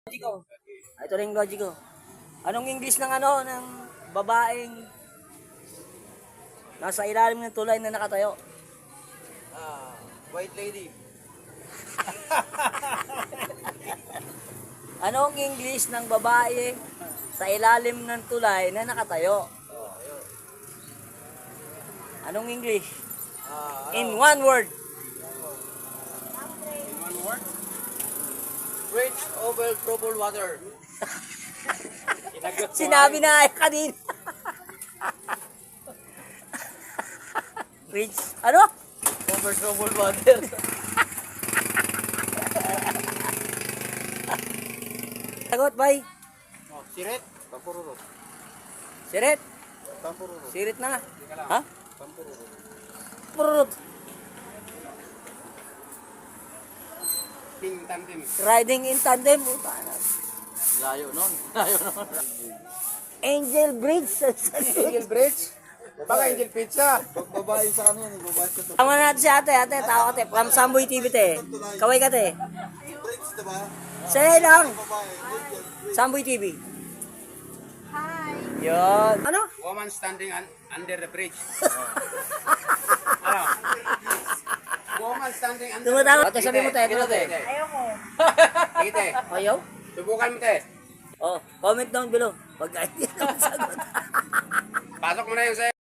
Logiko. Ito rin yung logiko. Anong English ng ano, ng babaeng nasa ilalim ng tulay na nakatayo? White lady. Anong English ng babae sa ilalim ng tulay na nakatayo? Anong English? In one word. In one word? Bridge over troubled water. Sinabi na ay kanina. Rich, ano? Over troubled water. Sagot, bay. Oh, sirit. Pampururo. Sirit. Pampururo. Sirit na. Ha? Pampururo. Purut. King tandem. Riding in tandem. Puta na. Layo nun. Layo nun. Angel Bridge. Angel Bridge? Baka Angel Pizza. Babae sa kanya, babae sa Tama natin si ate. Ate, tao ka te. From Samboy TV te. Kaway ka te. Bridge, diba? Say lang. Babae. Samboy TV. Hi. Yun. Ano? Woman standing under the bridge. Ano? Woman standing under Tumatawa. the Ate, sabi mo te. Ito te. Ayoko. Ite, Ayaw? subukan mo te. Oh, comment down below. Pag hindi ka masagot. Pasok mo na yung sa'yo.